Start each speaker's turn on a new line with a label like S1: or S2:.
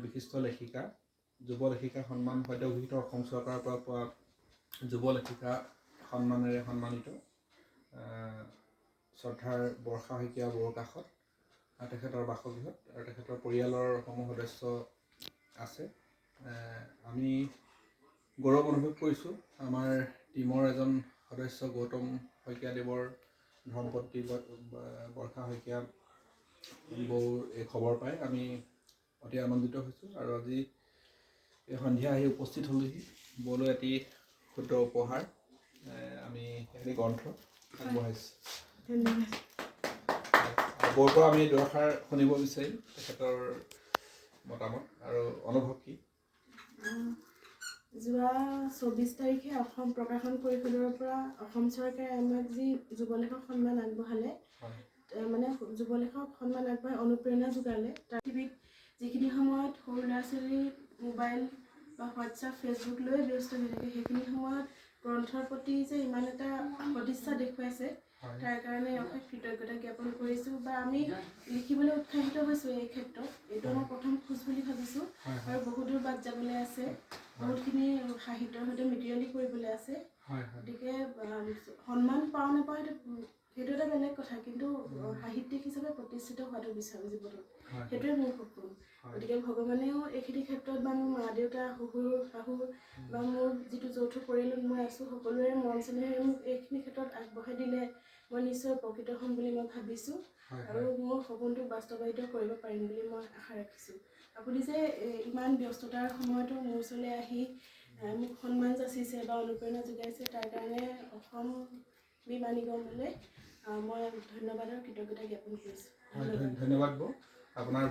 S1: বিশিষ্ট লেখিকা, যুৱ লেখিকা সন্মান সৈতে অভিহিত অসম চৰকাৰৰ পৰা পোৱা যুৱ লেখিকা সন্মানেৰে সন্মানিত শ্ৰদ্ধাৰ বৰ্ষা শইকীয়া বৰুৰ কাষত তেখেতৰ বাসগৃহত আৰু তেখেতৰ পৰিয়ালৰ সমূহ সদস্য আছে। আমি গৌৰৱ অনুভৱ কৰিছোঁ আমাৰ টীমৰ এজন সদস্য গৌতম শইকীয়াদেৱৰ ধৰ্মপত্নী বৰ্ষা শইকীয়া বৰুৰ এই খবৰ পাই আমি অতি আনন্দিত হৈছোঁ আৰু আজি এই সন্ধিয়া আহি উপস্থিত হ'লোহি। বৌলৈ এটি ক্ষুদ্ৰ উপহাৰ আমি এটি গ্ৰন্থ আগবঢ়াইছোঁ। বৌৰ পৰা আমি দুআষাৰ শুনিব বিচাৰিম তেখেতৰ মতামত আৰু অনুভৱ কি।
S2: যোৱা 24 তাৰিখে অসম প্ৰকাশন পৰিষদৰ পৰা অসম চৰকাৰে আমাক যি যুৱ লেখক সন্মান আগবঢ়ালে, মানে যুৱ লেখক সন্মান আগবঢ়াই অনুপ্ৰেৰণা যোগালে। তাৰ টিভিত যিখিনি সময়ত সৰু ল'ৰা ছোৱালী মোবাইল বা হোৱাটছআপ ফেচবুক লৈ ব্যস্ত হৈ থাকে, সেইখিনি সময়ত গ্ৰন্থৰ প্ৰতি যে ইমান এটা সদিচ্ছা দেখুৱাইছে, তাৰ কাৰণে অশেষ কৃতজ্ঞতা জ্ঞাপন কৰিছোঁ বা আমি লিখিবলৈ উৎসাহিত হৈছোঁ। এই ক্ষেত্ৰত এইটো আমাৰ প্ৰথম খোজ বুলি ভাবিছোঁ আৰু বহুত দূৰ বাট যাবলৈ আছে, বহুতখিনি সাহিত্যৰ সৈতে মিতিৰলি কৰিবলৈ আছে। গতিকে সন্মান পাওঁ নাপাওঁ সেইটো এটা বেলেগ কথা, কিন্তু সাহিত্যিক হিচাপে প্ৰতিষ্ঠিত হোৱাটো বিচাৰোঁ জীৱনত, সেইটোৱে মোৰ সপোন। গতিকে ভগৱানেও এইখিনি ক্ষেত্ৰত বা মোৰ মা দেউতা শহুৰ শাহু বা মোৰ যিটো যৌথ পৰিয়ালত মই আছোঁ, সকলোৰে মৰম চেনেহে মোক এইখিনি ক্ষেত্ৰত আগবঢ়াই দিলে মই নিশ্চয় উপকৃত হ'ম বুলি মই ভাবিছোঁ আৰু মোৰ সপোনটো বাস্তৱায়িত কৰিব পাৰিম বুলি মই আশা ৰাখিছোঁ। আপুনি যে ইমান ব্যস্ততাৰ সময়তো মোৰ ওচৰলৈ আহি মোক সন্মান যাচিছে বা অনুপ্ৰেৰণা যোগাইছে, তাৰ কাৰণে অসম বীমা নিগমলৈ মই ধন্যবাদ আৰু কৃতজ্ঞতা জ্ঞাপন কৰিছোঁ।
S1: ধন্যবাদ বৌ। আপোনাৰ